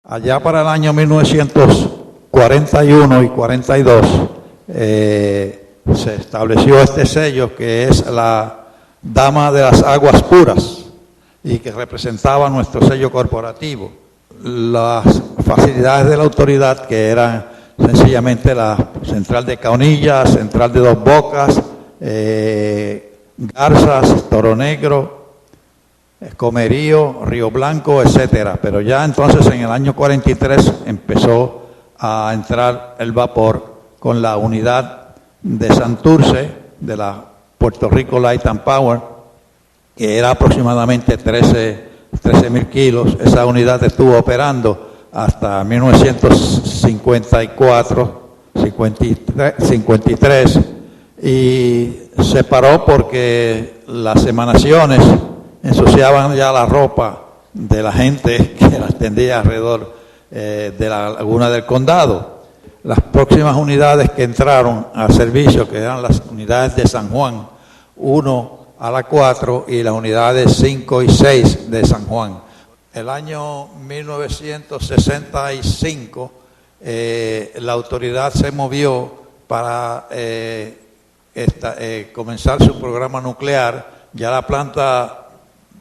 Allá para el año 1941 y 42 se estableció este sello que es la Dama de las Aguas Puras y que representaba nuestro sello corporativo. Las facilidades de la autoridad, que eran sencillamente la central de Caonilla, central de Dos Bocas, Garzas, Toro Negro, Comerío, Río Blanco, etcétera. Pero ya entonces en el año 43 empezó a entrar el vapor con la unidad de Santurce, de la Puerto Rico Light and Power, que era aproximadamente 13,000 kilos. Esa unidad estuvo operando hasta 1954, 53, y se paró porque las emanaciones ensuciaban ya la ropa de la gente que las tendía alrededor de la laguna del condado. Las próximas unidades que entraron al servicio, que eran las unidades de San Juan 1 a la 4 y las unidades 5 y 6 de San Juan. El año 1965 la autoridad se movió para comenzar su programa nuclear. Ya la planta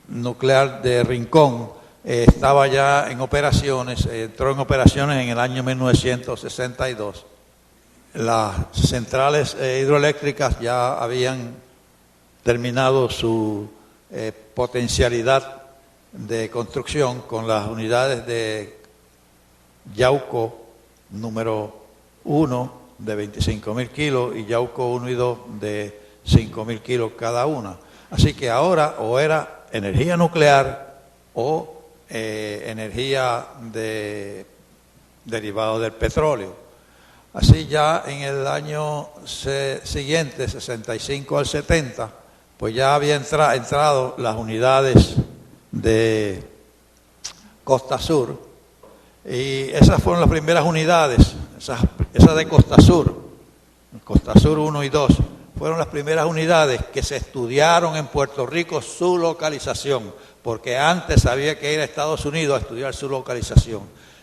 nuclear de Rincón estaba ya en operaciones, entró en operaciones en el año 1962. Las centrales hidroeléctricas ya habían terminado su potencialidad de construcción con las unidades de Yauco número 1 de 25,000 kilos y Yauco 1 y 2 de 5,000 kilos cada una. Así que ahora o era energía nuclear o energía derivada del petróleo. Así ya en el año siguiente, 65 al 70, pues ya había entrado las unidades de Costa Sur, y esas fueron las primeras unidades, esas de Costa Sur 1 y 2, fueron las primeras unidades que se estudiaron en Puerto Rico su localización, porque antes había que ir a Estados Unidos a estudiar su localización.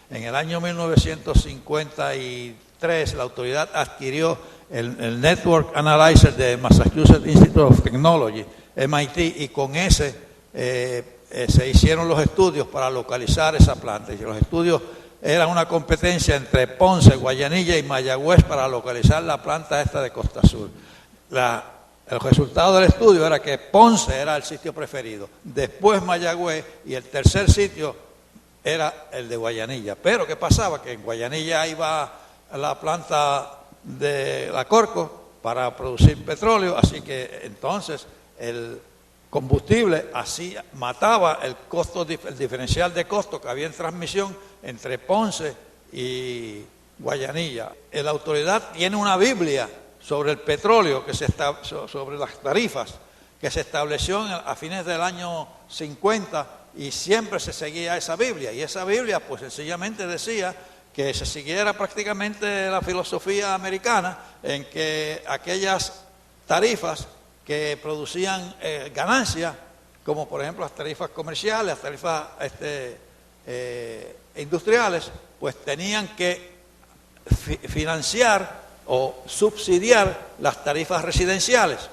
En el año 1953 la autoridad adquirió el Network Analyzer de Massachusetts Institute of Technology, MIT, y con ese se hicieron los estudios para localizar esa planta. Y los estudios eran una competencia entre Ponce, Guayanilla y Mayagüez para localizar la planta esta de Costa Sur. El resultado del estudio era que Ponce era el sitio preferido, después Mayagüez, y el tercer sitio era el de Guayanilla. Pero ¿qué pasaba? Que en Guayanilla iba la planta de la Corco para producir petróleo, así que entonces el combustible así mataba el diferencial de costo que había en transmisión entre Ponce y Guayanilla. La autoridad tiene una Biblia sobre el petróleo, sobre las tarifas, que se estableció a fines del año 50, y siempre se seguía esa Biblia. Y esa Biblia pues sencillamente decía que se siguiera prácticamente la filosofía americana, en que aquellas tarifas que producían ganancias, como por ejemplo las tarifas comerciales, las tarifas industriales, pues tenían que financiar o subsidiar las tarifas residenciales,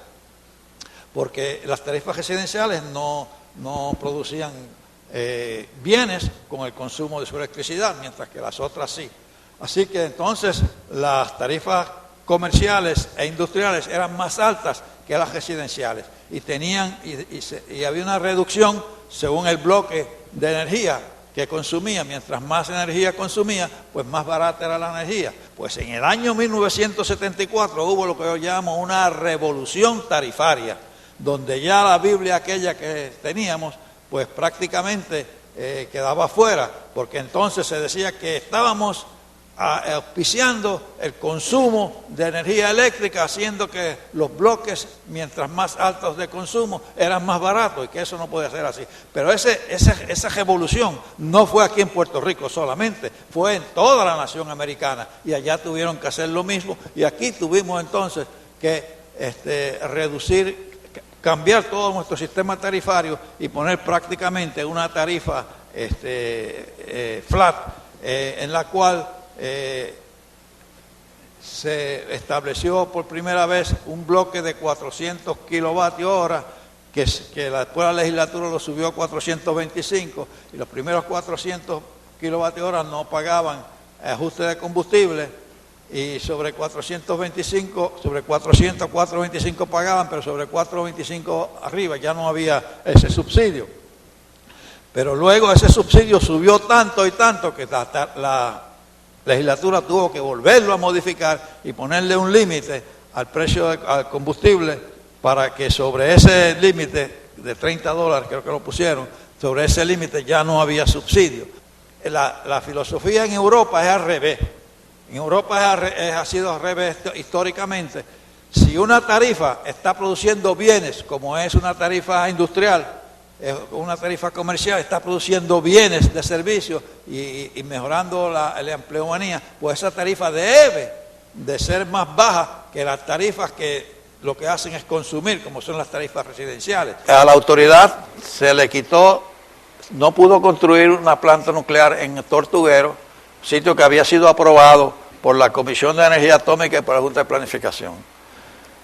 porque las tarifas residenciales no producían bienes con el consumo de su electricidad, mientras que las otras sí. Así que entonces las tarifas comerciales e industriales eran más altas que las residenciales, y había una reducción según el bloque de energía que consumía. Mientras más energía consumía, pues más barata era la energía. Pues en el año 1974 hubo lo que yo llamo una revolución tarifaria, donde ya la Biblia aquella que teníamos, pues prácticamente quedaba fuera, porque entonces se decía que estábamos auspiciando el consumo de energía eléctrica, haciendo que los bloques, mientras más altos de consumo, eran más baratos, y que eso no puede ser así. Pero esa revolución no fue aquí en Puerto Rico solamente, fue en toda la nación americana, y allá tuvieron que hacer lo mismo, y aquí tuvimos entonces que cambiar todo nuestro sistema tarifario y poner prácticamente una tarifa flat en la cual se estableció por primera vez un bloque de 400 kilovatios hora, que después la legislatura lo subió a 425, y los primeros 400 kilovatios hora no pagaban ajuste de combustible, y sobre 425, sobre 400, 425 pagaban, pero sobre 425 arriba ya no había ese subsidio. Pero luego ese subsidio subió tanto y tanto que la legislatura tuvo que volverlo a modificar y ponerle un límite al precio al combustible, para que sobre ese límite de $30, creo que lo pusieron, sobre ese límite ya no había subsidio. La filosofía en Europa es al revés. En Europa ha sido al revés históricamente. Si una tarifa está produciendo bienes, como es una tarifa industrial, una tarifa comercial, está produciendo bienes de servicio y mejorando la empleomanía, pues esa tarifa debe de ser más baja que las tarifas que lo que hacen es consumir, como son las tarifas residenciales. A la autoridad se le quitó, no pudo construir una planta nuclear en Tortuguero, sitio que había sido aprobado por la Comisión de Energía Atómica y por la Junta de Planificación.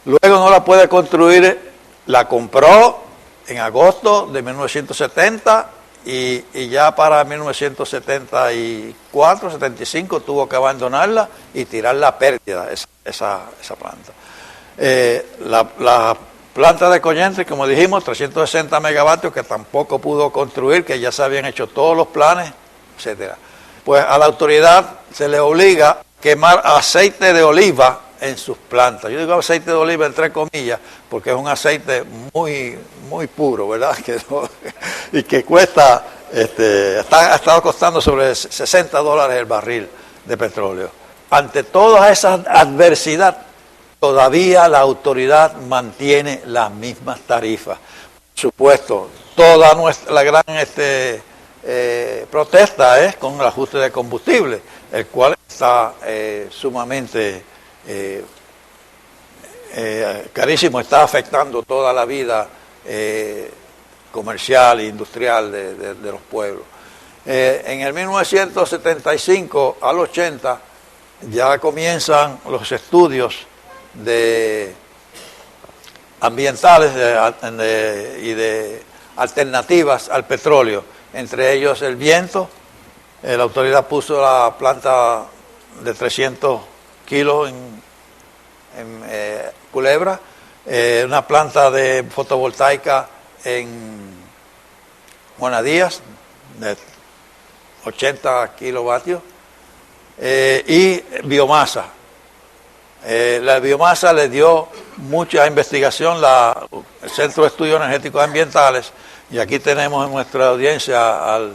Luego no la puede construir, la compró en agosto de 1970 y ya para 1974, 75 tuvo que abandonarla y tirar la pérdida esa planta. La planta de Collente, como dijimos, 360 megavatios que tampoco pudo construir, que ya se habían hecho todos los planes, etcétera. Pues a la autoridad se le obliga a quemar aceite de oliva en sus plantas. Yo digo aceite de oliva entre comillas, porque es un aceite muy puro, ¿verdad? Y que cuesta, ha estado costando sobre $60 el barril de petróleo. Ante todas esas adversidades, todavía la autoridad mantiene las mismas tarifas. Por supuesto, toda la gran protesta es con el ajuste de combustible, el cual está sumamente carísimo, está afectando toda la vida comercial e industrial de los pueblos. En el 1975 al 80 ya comienzan los estudios ambientales y de alternativas al petróleo, entre ellos el viento. La autoridad puso la planta de 300 kilos en Culebra, una planta de fotovoltaica en Juanadías de 80 kilovatios y biomasa. La biomasa le dio mucha investigación el Centro de Estudios Energéticos Ambientales, y aquí tenemos en nuestra audiencia al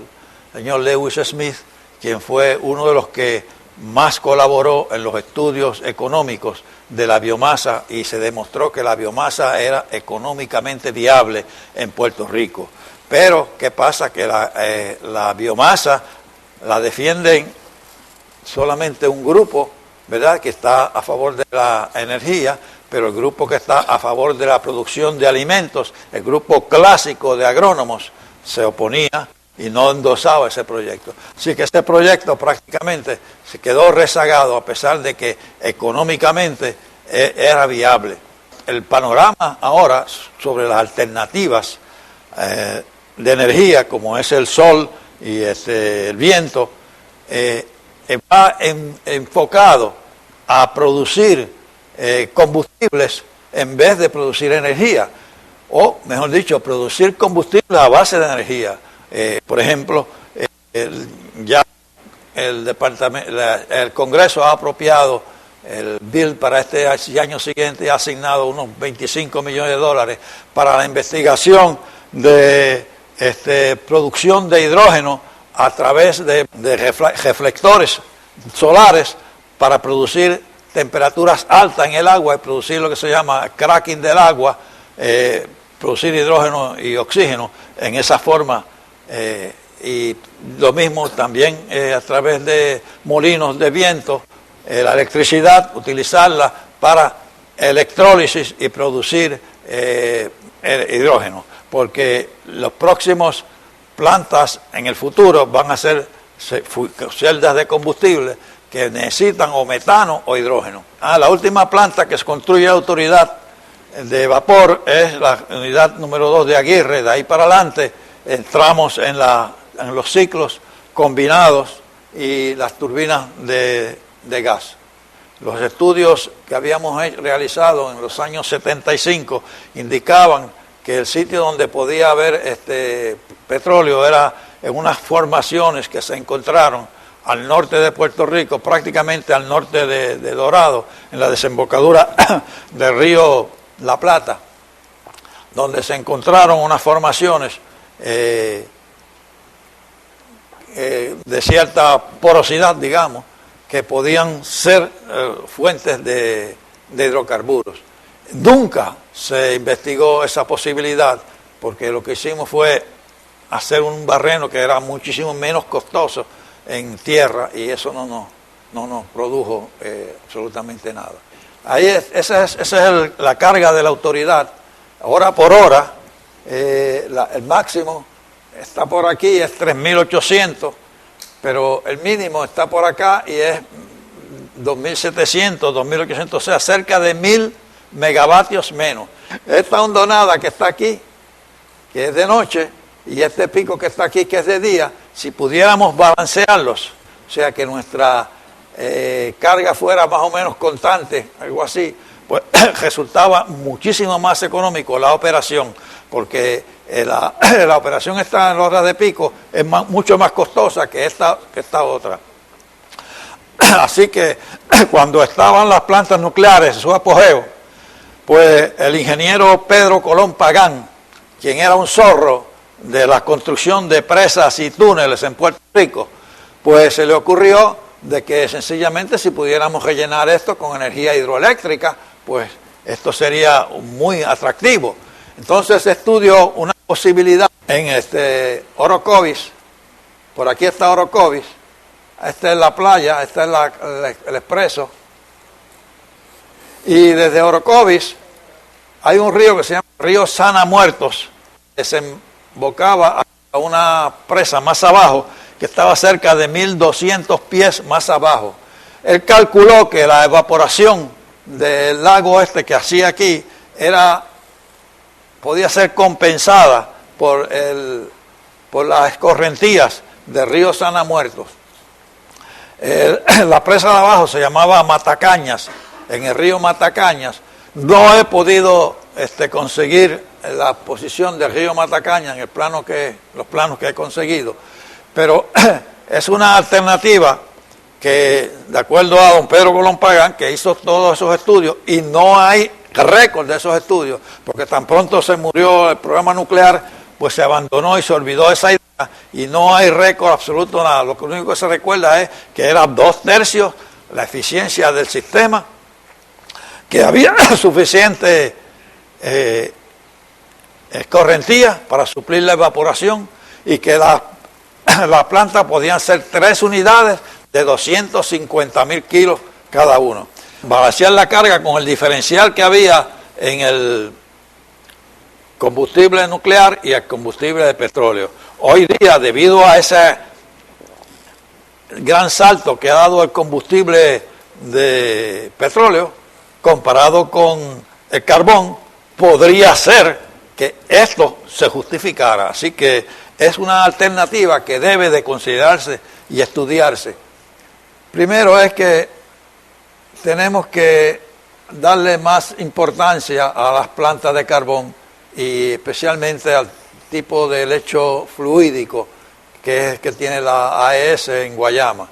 señor Lewis Smith, quien fue uno de los que más colaboró en los estudios económicos de la biomasa, y se demostró que la biomasa era económicamente viable en Puerto Rico. Pero, ¿qué pasa? Que la biomasa la defienden solamente un grupo, ¿verdad?, que está a favor de la energía, pero el grupo que está a favor de la producción de alimentos, el grupo clásico de agrónomos, se oponía y no endosaba ese proyecto. Así que ese proyecto prácticamente se quedó rezagado, a pesar de que económicamente era viable. El panorama ahora sobre las alternativas de energía, como es el sol y el viento, va enfocado a producir combustibles en vez de producir energía, o mejor dicho, producir combustibles a base de energía. Por ejemplo, ya el Congreso ha apropiado el bill para este año siguiente, ha asignado unos $25 millones para la investigación de producción de hidrógeno a través de reflectores solares para producir temperaturas altas en el agua y producir lo que se llama cracking del agua, producir hidrógeno y oxígeno en esa forma, y lo mismo también a través de molinos de viento, la electricidad, utilizarla para electrólisis y producir hidrógeno, porque los próximos plantas en el futuro van a ser celdas de combustible que necesitan o metano o hidrógeno. La última planta que se construye la autoridad de vapor es la unidad número 2 de Aguirre. De ahí para adelante entramos en los ciclos combinados y las turbinas de gas. Los estudios que habíamos realizado en los años 75 indicaban que el sitio donde podía haber petróleo era en unas formaciones que se encontraron al norte de Puerto Rico, prácticamente al norte de Dorado, en la desembocadura del río La Plata, donde se encontraron unas formaciones de cierta porosidad, digamos, que podían ser fuentes de hidrocarburos. Nunca se investigó esa posibilidad, porque lo que hicimos fue hacer un barreno que era muchísimo menos costoso en tierra, y eso no nos produjo absolutamente nada. Esa es la carga de la autoridad. Hora por hora, el máximo está por aquí, es 3.800, pero el mínimo está por acá y es 2.700, 2.800, o sea, cerca de 1.000 megavatios menos. Esta hondonada que está aquí, que es de noche, y este pico que está aquí, que es de día, si pudiéramos balancearlos, o sea, que nuestra carga fuera más o menos constante, algo así, pues resultaba muchísimo más económico la operación, porque la operación esta en horas de pico es mucho más costosa que esta otra. Así que cuando estaban las plantas nucleares en su apogeo, pues el ingeniero Pedro Colón Pagán, quien era un zorro de la construcción de presas y túneles en Puerto Rico, pues se le ocurrió de que sencillamente si pudiéramos rellenar esto con energía hidroeléctrica, pues esto sería muy atractivo. Entonces se estudió una posibilidad en Orocovis. Por aquí está Orocovis, esta es la playa, esta es el expreso, y desde Orocovis hay un río que se llama Río Sana Muertos, que desembocaba a una presa más abajo, que estaba cerca de 1.200 pies más abajo. Él calculó que la evaporación del lago que hacía aquí podía ser compensada por las escorrentías del río Sana Muertos. La presa de abajo se llamaba Matacañas, en el río Matacañas. No he podido conseguir la posición del río Matacañas en los planos que he conseguido, pero es una alternativa que, de acuerdo a don Pedro Colón Pagán, que hizo todos esos estudios, y no hay récord de esos estudios, porque tan pronto se murió el programa nuclear, pues se abandonó y se olvidó esa idea, y no hay récord absoluto nada. Lo único que se recuerda es que era 2/3 la eficiencia del sistema, que había suficiente escorrentía para suplir la evaporación, y que las plantas podían ser 3 unidades de 250.000 kilos cada uno. Balancear la carga con el diferencial que había en el combustible nuclear y el combustible de petróleo. Hoy día, debido a ese gran salto que ha dado el combustible de petróleo, comparado con el carbón, podría ser que esto se justificara. Así que es una alternativa que debe de considerarse y estudiarse. Primero es que tenemos que darle más importancia a las plantas de carbón, y especialmente al tipo de lecho fluídico que tiene la AES en Guayama,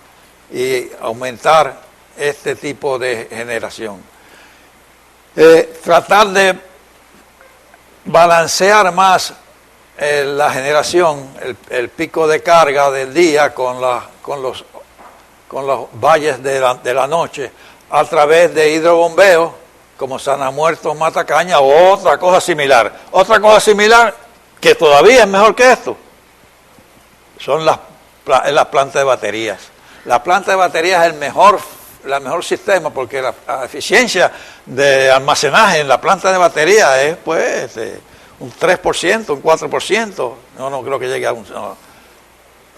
y aumentar este tipo de generación. Tratar de balancear más la generación, el pico de carga del día con los valles de la noche, a través de hidrobombeo, como Sana Muertos, Matacaña, o otra cosa similar. Otra cosa similar, que todavía es mejor que esto, son las plantas de baterías. La planta de baterías es el mejor sistema, porque la eficiencia de almacenaje en la planta de batería es pues un 3%, un 4%, no creo que llegue a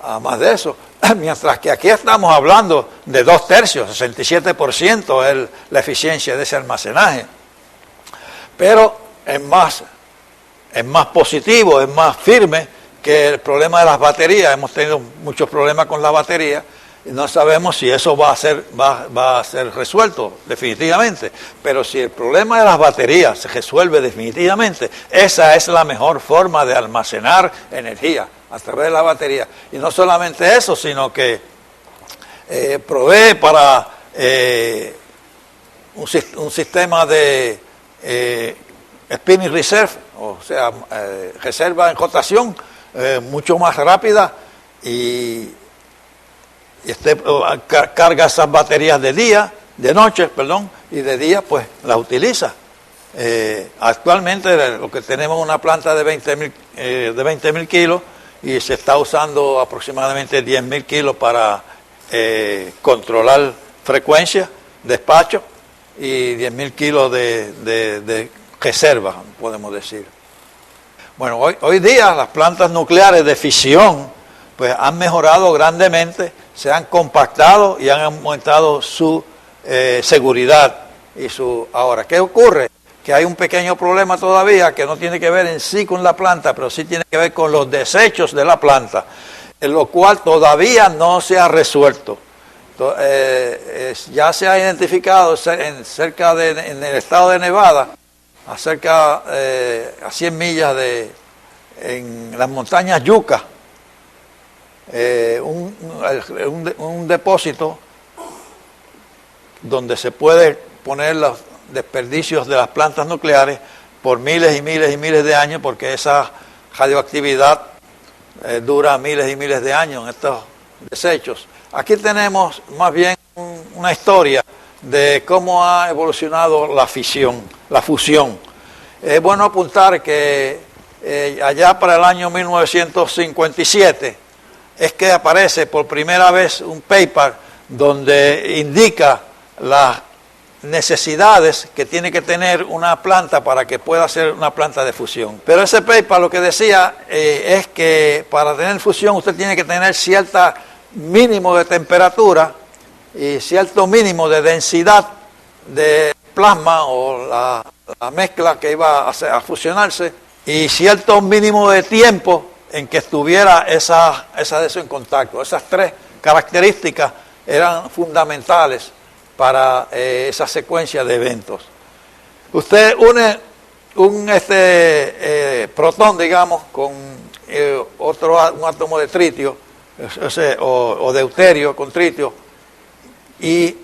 a más de eso. Mientras que aquí estamos hablando de 2/3, 67% es la eficiencia de ese almacenaje. Pero es más positivo, es más firme que el problema de las baterías. Hemos tenido muchos problemas con las baterías y no sabemos si eso va a ser resuelto definitivamente. Pero si el problema de las baterías se resuelve definitivamente, esa es la mejor forma de almacenar energía, a través de la batería. Y no solamente eso, sino que provee para un sistema de spinning reserve, o sea, reserva en rotación mucho más rápida y carga esas baterías de noche, y de día pues las utiliza. Actualmente lo que tenemos es una planta de 20.000 kilos y se está usando aproximadamente 10.000 kilos para controlar frecuencia, despacho, y 10.000 kilos de reserva, podemos decir. Bueno, hoy día las plantas nucleares de fisión pues han mejorado grandemente, se han compactado y han aumentado su seguridad. Ahora, ¿qué ocurre? Que hay un pequeño problema todavía que no tiene que ver en sí con la planta, pero sí tiene que ver con los desechos de la planta, en lo cual todavía no se ha resuelto. Ya se ha identificado en el estado de Nevada, a 100 millas en las montañas Yucca, un depósito donde se puede poner los desperdicios de las plantas nucleares por miles y miles y miles de años, porque esa radioactividad dura miles y miles de años en estos desechos. Aquí tenemos más bien una historia de cómo ha evolucionado la fusión. Es bueno apuntar que allá para el año 1957 es que aparece por primera vez un paper donde indica las necesidades que tiene que tener una planta para que pueda ser una planta de fusión. Pero ese paper lo que decía es que para tener fusión usted tiene que tener cierto mínimo de temperatura y cierto mínimo de densidad de plasma o la mezcla que iba a fusionarse, y cierto mínimo de tiempo en que estuviera esa de eso en contacto. Esas tres características eran fundamentales para esa secuencia de eventos. Usted une un protón, digamos, con un átomo de tritio, o deuterio con tritio, y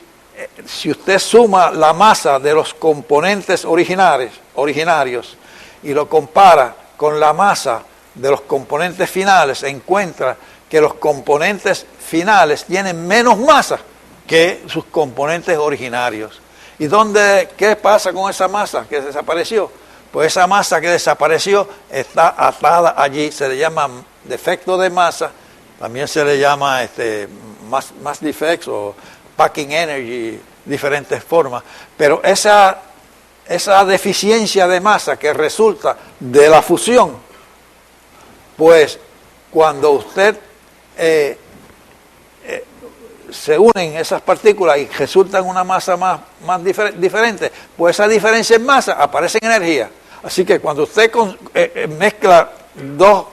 si usted suma la masa de los componentes originarios y lo compara con la masa de los componentes finales, encuentra que los componentes finales tienen menos masa que sus componentes originarios. ¿Y qué pasa con esa masa que desapareció? Pues esa masa que desapareció está atada allí, se le llama defecto de masa, también se le llama mass defects o packing energy, diferentes formas, pero esa deficiencia de masa que resulta de la fusión, pues cuando usted se unen esas partículas y resultan una masa más diferente, pues esa diferencia en masa aparece en energía. Así que cuando usted mezcla dos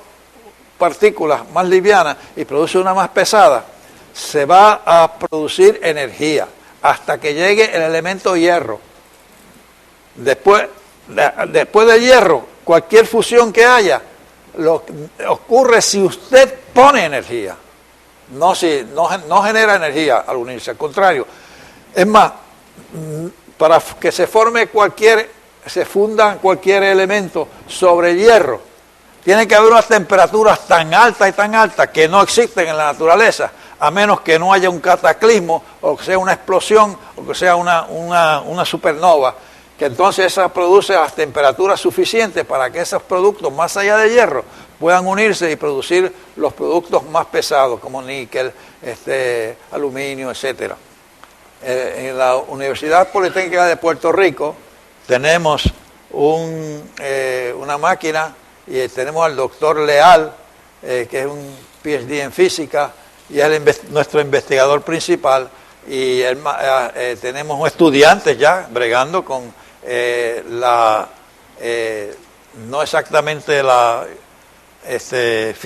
partículas más livianas y produce una más pesada, se va a producir energía hasta que llegue el elemento hierro. Después del hierro, cualquier fusión que haya, ocurre si usted pone energía, no genera energía al unirse, al contrario. Es más, para que se fundan cualquier elemento sobre hierro, tiene que haber unas temperaturas tan altas y tan altas que no existen en la naturaleza, a menos que no haya un cataclismo, o que sea una explosión, o que sea una supernova, que entonces esa produce las temperaturas suficientes para que esos productos más allá de hierro puedan unirse y producir los productos más pesados, como níquel, aluminio, etc. En la Universidad Politécnica de Puerto Rico tenemos una máquina, y tenemos al doctor Leal, que es un PhD en física y es nuestro investigador principal. Y tenemos estudiantes ya bregando con no exactamente la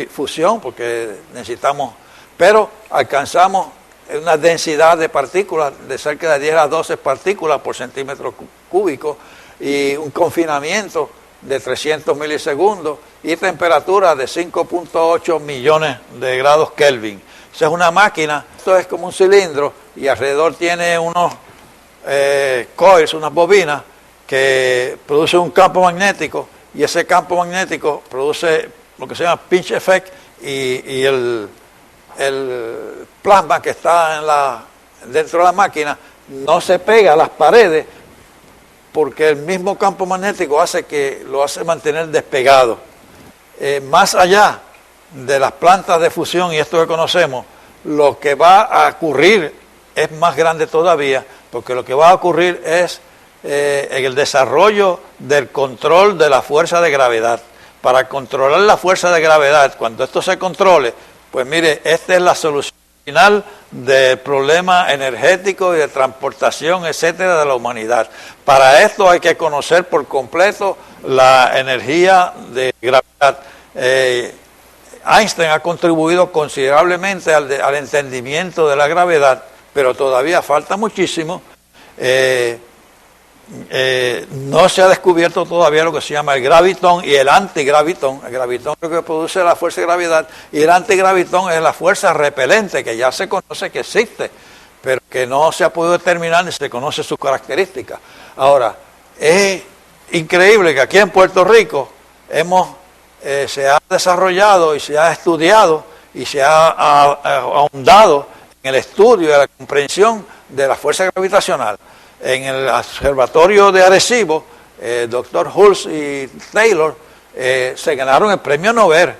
fusión, porque necesitamos, pero alcanzamos una densidad de partículas de cerca de 10 a 12 partículas por centímetro cúbico y un confinamiento de 300 milisegundos y temperatura de 5.8 millones de grados Kelvin. Esa es una máquina, esto es como un cilindro y alrededor tiene unos coils, unas bobinas que producen un campo magnético y ese campo magnético produce lo que se llama pinch effect y el plasma que está dentro de la máquina no se pega a las paredes porque el mismo campo magnético lo hace mantener despegado. Más allá de las plantas de fusión y esto que conocemos, lo que va a ocurrir es más grande todavía, porque lo que va a ocurrir es el desarrollo del control de la fuerza de gravedad. Para controlar la fuerza de gravedad, cuando esto se controle, pues mire, esta es la solución final del problema energético y de transportación, etcétera, de la humanidad. Para esto hay que conocer por completo la energía de gravedad. Einstein ha contribuido considerablemente al entendimiento de la gravedad, pero todavía falta muchísimo. No se ha descubierto todavía lo que se llama el gravitón y el antigravitón. El gravitón es lo que produce la fuerza de gravedad y el antigravitón es la fuerza repelente, que ya se conoce que existe, pero que no se ha podido determinar ni se conoce sus características. Ahora, es increíble que aquí en Puerto Rico se ha desarrollado y se ha estudiado y se ha ahondado en el estudio y la comprensión de la fuerza gravitacional. En el observatorio de Arecibo, Dr. Hulse y Taylor se ganaron el premio Nobel,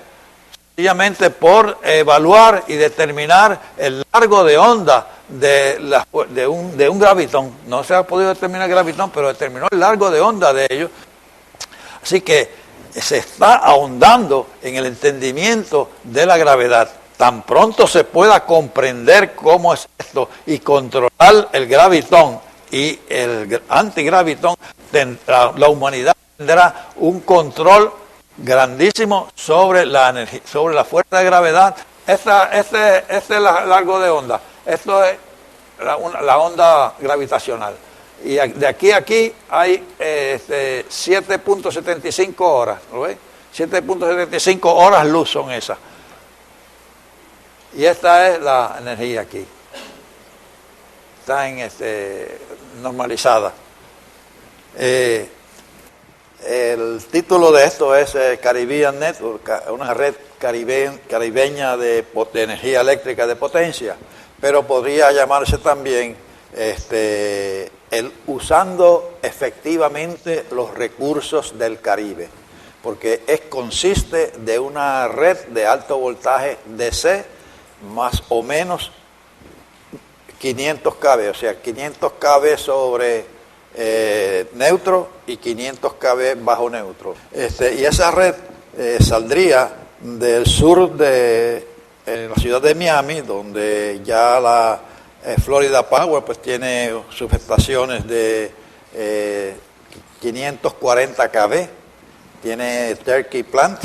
sencillamente por evaluar y determinar el largo de onda de un gravitón. No se ha podido determinar el gravitón, pero determinó el largo de onda de ellos. Así que se está ahondando en el entendimiento de la gravedad. Tan pronto se pueda comprender cómo es esto y controlar el gravitón y el antigravitón, la humanidad tendrá un control grandísimo sobre la energía, sobre la fuerza de gravedad. Este es el largo de onda. Esto es la onda gravitacional. Y de aquí a aquí hay 7.75 horas. ¿Lo ves? 7.75 horas luz son esas. Y esta es la energía aquí. Está normalizada. El título de esto es Caribbean Network, una red caribeña de energía eléctrica de potencia, pero podría llamarse también usando efectivamente los recursos del Caribe, porque consiste de una red de alto voltaje DC más o menos 500 kV, o sea, 500 kV sobre neutro y 500 kV bajo neutro. Y esa red saldría del sur de la ciudad de Miami, donde ya la Florida Power pues tiene subestaciones de 540 kV, tiene Turkey Plant,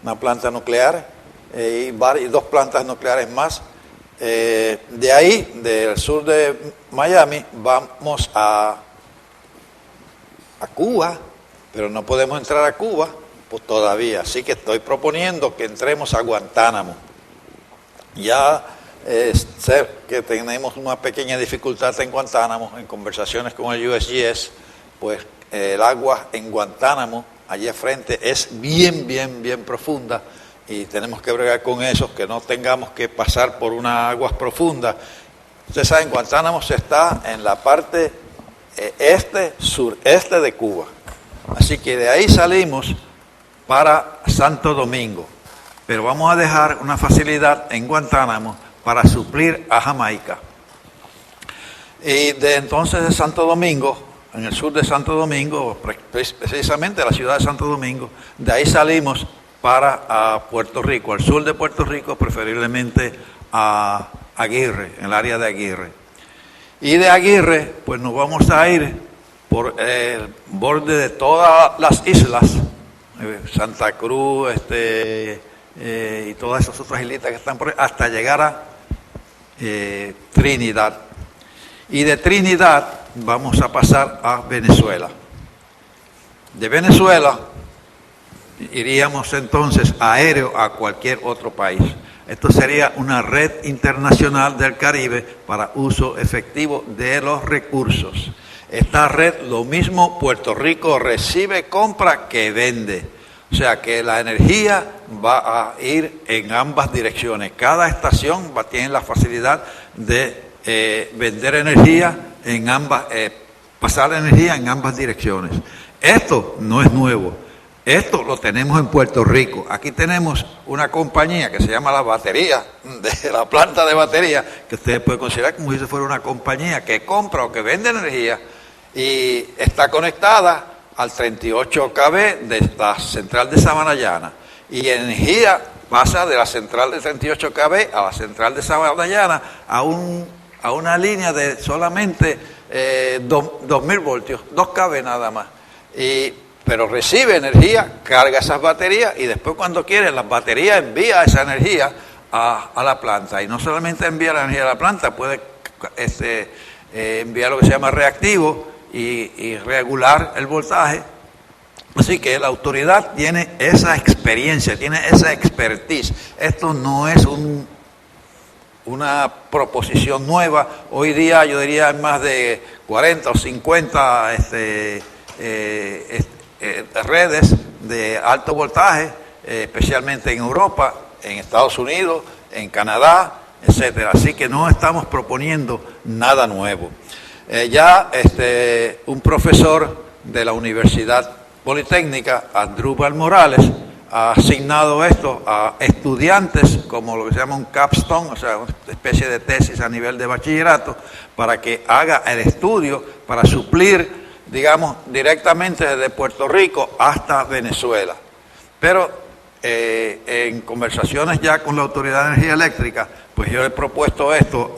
una planta nuclear, y 2 plantas nucleares más. De ahí, del sur de Miami, vamos a Cuba, pero no podemos entrar a Cuba pues todavía, así que estoy proponiendo que entremos a Guantánamo. Ya sé que tenemos una pequeña dificultad en Guantánamo, en conversaciones con el USGS, pues el agua en Guantánamo, allí al frente, es bien profunda, y tenemos que bregar con eso, que no tengamos que pasar por unas aguas profundas. Ustedes saben, Guantánamo está en la parte sureste de Cuba. Así que de ahí salimos para Santo Domingo. Pero vamos a dejar una facilidad en Guantánamo para suplir a Jamaica. Y de entonces de Santo Domingo, en el sur de Santo Domingo, precisamente la ciudad de Santo Domingo, de ahí salimos para Puerto Rico, al sur de Puerto Rico, preferiblemente a Aguirre, en el área de Aguirre. Y de Aguirre, pues nos vamos a ir por el borde de todas las islas, Santa Cruz, y todas esas otras islitas que están por ahí, hasta llegar a Trinidad. Y de Trinidad vamos a pasar a Venezuela. De Venezuela iríamos entonces aéreo a cualquier otro país. Esto sería una red internacional del Caribe para uso efectivo de los recursos. Esta red, lo mismo, Puerto Rico recibe, compra que vende. O sea que la energía va a ir en ambas direcciones. Cada estación tiene la facilidad de vender energía en ambas, pasar energía en ambas direcciones. Esto no es nuevo. Esto lo tenemos en Puerto Rico. Aquí tenemos una compañía que se llama La Batería, de la planta de batería, que ustedes pueden considerar como si fuera una compañía que compra o que vende energía y está conectada al 38 kV de la central de Sabanayana. Y energía pasa de la central de 38 kV a la central de Sabanayana a una línea de solamente 2.000 voltios, 2 kV nada más. Pero recibe energía, carga esas baterías y después cuando quiere las baterías envía esa energía a la planta. Y no solamente envía la energía a la planta, puede enviar lo que se llama reactivo y regular el voltaje. Así que la autoridad tiene esa experiencia, tiene esa expertise. Esto no es una proposición nueva. Hoy día yo diría más de 40 o 50 redes de alto voltaje, especialmente en Europa, en Estados Unidos, en Canadá, etcétera. Así que no estamos proponiendo nada nuevo. Un profesor de la Universidad Politécnica, Asdrúbal Morales, ha asignado esto a estudiantes como lo que se llama un capstone, o sea, una especie de tesis a nivel de bachillerato, para que haga el estudio para suplir, digamos, directamente desde Puerto Rico hasta Venezuela. Pero en conversaciones ya con la Autoridad de Energía Eléctrica, pues yo he propuesto esto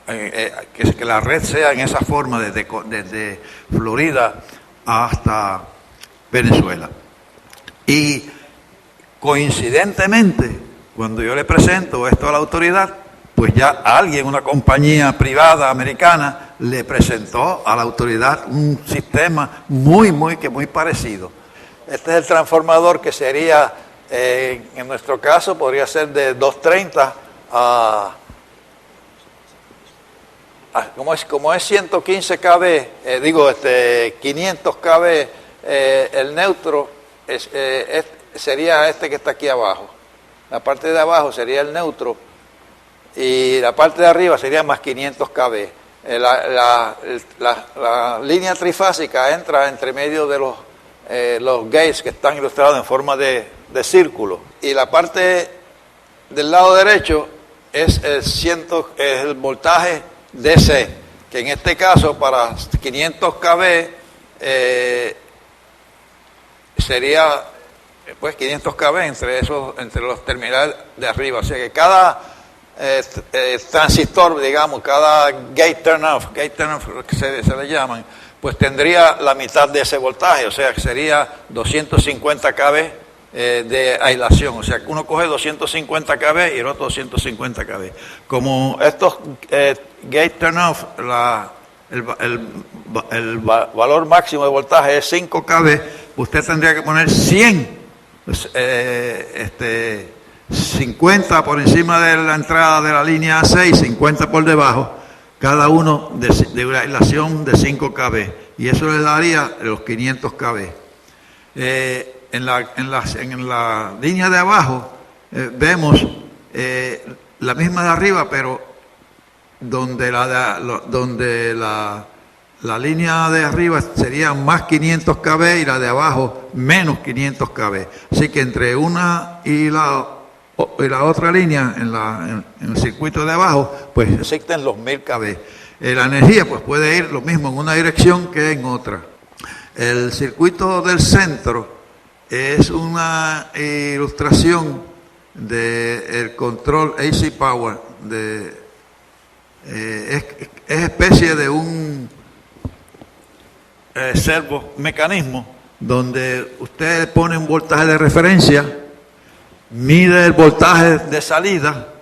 que la red sea en esa forma desde Florida hasta Venezuela. Y coincidentemente, cuando yo le presento esto a la autoridad, pues ya alguien, una compañía privada americana, le presentó a la autoridad un sistema muy parecido. Este es el transformador que sería, en nuestro caso, podría ser de 230 a como es 115 kV, 500 kV, el neutro sería este que está aquí abajo. La parte de abajo sería el neutro y la parte de arriba sería más 500 kV. La línea trifásica entra entre medio de los gates que están ilustrados en forma de círculo. Y la parte del lado derecho es el voltaje DC, que en este caso para 500 kV sería pues 500 kV entre los terminales de arriba. O sea que cada transistor, digamos, cada gate turn-off que se le llaman, pues tendría la mitad de ese voltaje, o sea que sería 250 kV de aislación. O sea que uno coge 250 kV y el otro 250 kV. Como estos gate turn-off, el valor máximo de voltaje es 5 kV, usted tendría que poner 100 50 por encima de la entrada de la línea A6, 50 por debajo, cada uno de una aislación de 5 kV, y eso le daría los 500 kV. En la línea de abajo vemos la misma de arriba, pero donde la línea de arriba sería más 500 kV y la de abajo menos 500 kV. Así que entre una y la otra línea en el circuito de abajo, pues existen los 1000 kV. La energía pues puede ir lo mismo en una dirección que en otra. El circuito del centro es una ilustración del control AC Power. Es especie de un servo mecanismo donde usted pone un voltaje de referencia, mide el voltaje de salida,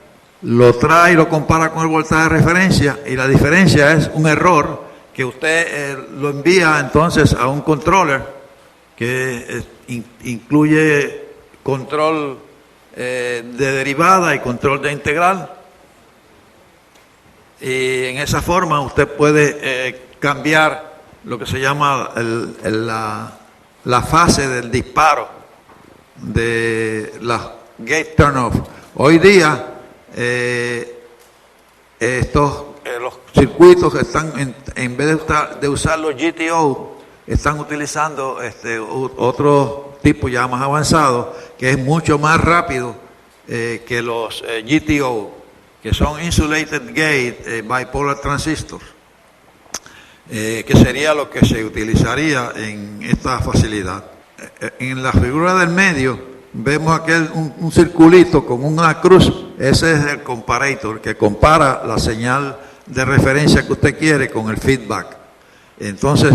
lo trae y lo compara con el voltaje de referencia, y la diferencia es un error que usted lo envía entonces a un controller que incluye control de derivada y control de integral, y en esa forma usted puede cambiar lo que se llama la fase del disparo de la gate turn-off. Hoy día los circuitos que están, en vez de usar los GTO, están utilizando otro tipo ya más avanzado, que es mucho más rápido que los GTO, que son Insulated Gate Bipolar Transistors, que sería lo que se utilizaría en esta facilidad. En la figura del medio vemos un circulito con una cruz. Ese es el comparator, que compara la señal de referencia que usted quiere con el feedback. Entonces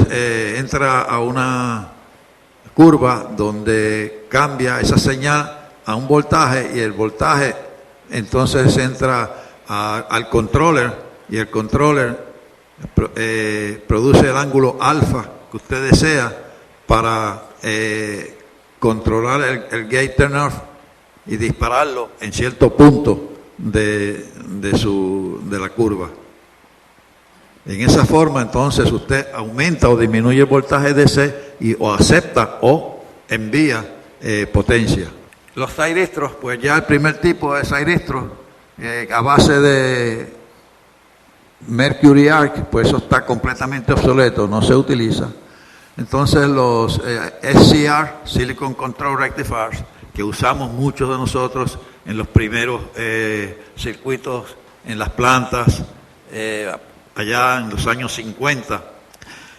entra a una curva donde cambia esa señal a un voltaje, y el voltaje entonces entra al controller, y el controller produce el ángulo alfa que usted desea para controlar el gate turn-off y dispararlo en cierto punto de la curva. En esa forma entonces usted aumenta o disminuye el voltaje DC o acepta o envía potencia. Los thyristros, pues ya el primer tipo de thyristro a base de Mercury Arc, pues eso está completamente obsoleto, no se utiliza. Entonces los SCR, Silicon Control Rectifiers, que usamos muchos de nosotros en los primeros circuitos en las plantas, allá en los años 50,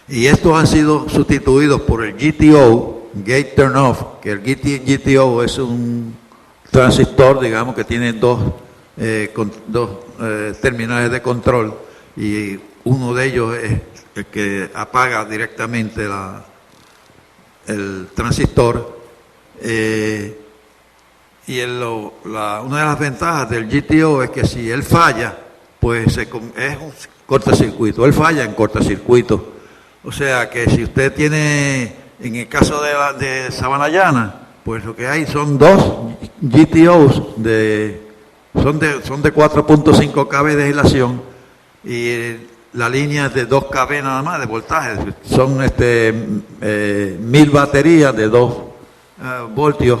y estos han sido sustituidos por el GTO, Gate Turn Off, que el GTO es un transistor, digamos, que tiene dos terminales de control, y uno de ellos es el que apaga directamente el transistor. Y una de las ventajas del GTO es que si él falla, pues es un cortocircuito. Él falla en cortocircuito. O sea que si usted tiene, en el caso de Sabana Llana, pues lo que hay son dos GTOs son de 4.5 kV de aislación, y la línea es de 2 kV nada más de voltaje. Son 1000 baterías de 2 voltios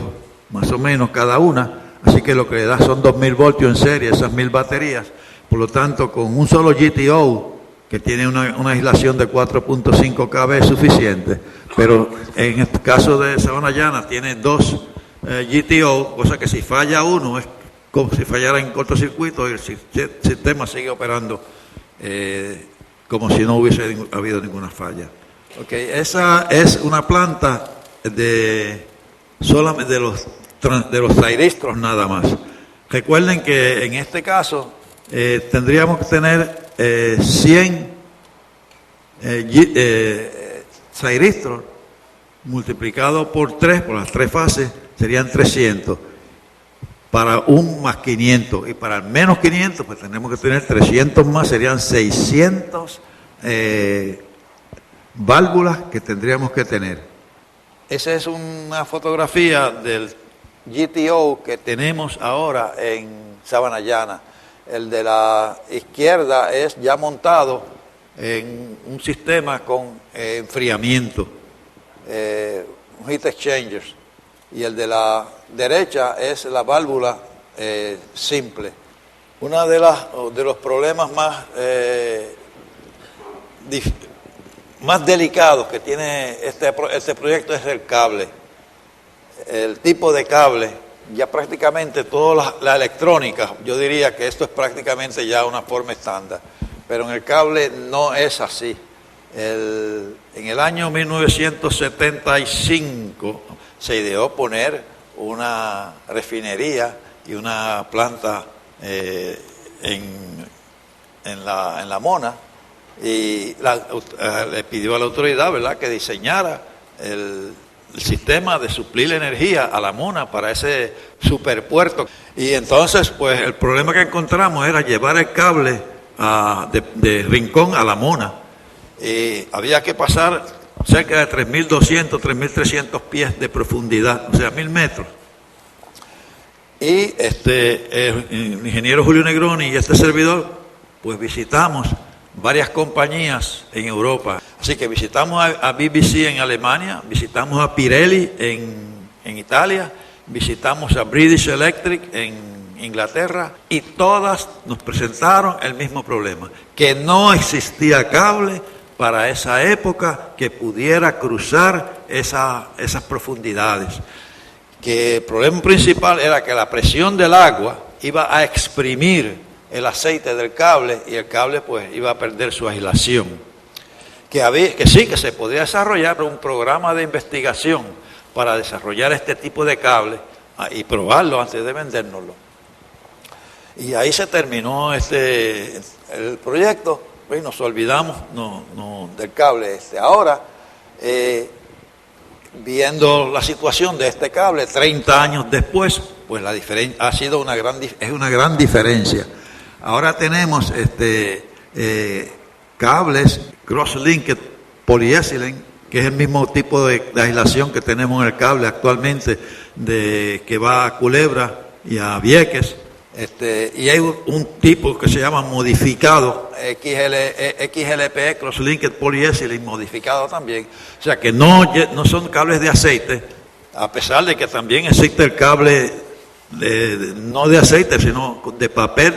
más o menos cada una, así que lo que le da son 2000 voltios en serie, esas 1000 baterías. Por lo tanto, con un solo GTO que tiene una aislación de 4.5 kV es suficiente, pero en el caso de Sabana Llana tiene dos GTO, cosa que si falla uno es como si fallara en cortocircuito, y el sistema sigue operando como si no hubiese habido ninguna falla. Okay, esa es una planta solamente de los thyristros nada más. Recuerden que en este caso tendríamos que tener 100 thyristros multiplicado por 3, por las 3 fases, serían 300. Para un más 500, y para el menos 500, pues tenemos que tener 300 más, serían 600 válvulas que tendríamos que tener. Esa es una fotografía del GTO que tenemos ahora en Sabana Llana. El de la izquierda es ya montado en un sistema con enfriamiento, un heat exchangers, y el de la derecha es la válvula simple. Uno de los problemas más delicados que tiene este proyecto es el cable. El tipo de cable, ya prácticamente toda la electrónica, yo diría que esto es prácticamente ya una forma estándar, pero en el cable no es así. En el año 1975, se ideó poner una refinería y una planta en la Mona, y le pidió a la autoridad, ¿verdad?, que diseñara el sistema de suplir energía a la Mona para ese superpuerto. Y entonces, pues el problema que encontramos era llevar el cable de Rincón a la Mona, y había que pasar cerca de 3.200, 3.300 pies de profundidad, o sea, 1.000 metros. Y el ingeniero Julio Negroni y este servidor, pues visitamos varias compañías en Europa. Así que visitamos a BBC en Alemania, visitamos a Pirelli en Italia, visitamos a British Electric en Inglaterra, y todas nos presentaron el mismo problema, que no existía cable para esa época que pudiera cruzar esas profundidades. Que el problema principal era que la presión del agua iba a exprimir el aceite del cable, y el cable pues iba a perder su aislación. Que sí, que se podía desarrollar un programa de investigación para desarrollar este tipo de cable y probarlo antes de vendérnoslo. Y ahí se terminó el proyecto, y nos olvidamos del cable. Ahora, viendo la situación de este cable 30 años después, pues la diferencia ha sido una gran diferencia. Ahora tenemos cables cross-linked polyethylene, que es el mismo tipo de aislación que tenemos en el cable actualmente que va a Culebra y a Vieques. Y hay un tipo que se llama modificado, XLPE, cross-linked polyethylene, modificado también. O sea que no son cables de aceite, a pesar de que también existe el cable no de aceite, sino de papel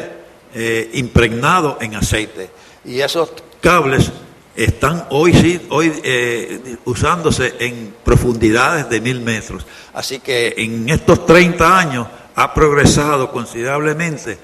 impregnado en aceite. Y esos cables están hoy usándose en profundidades de 1.000 metros. Así que en estos 30 años ha progresado considerablemente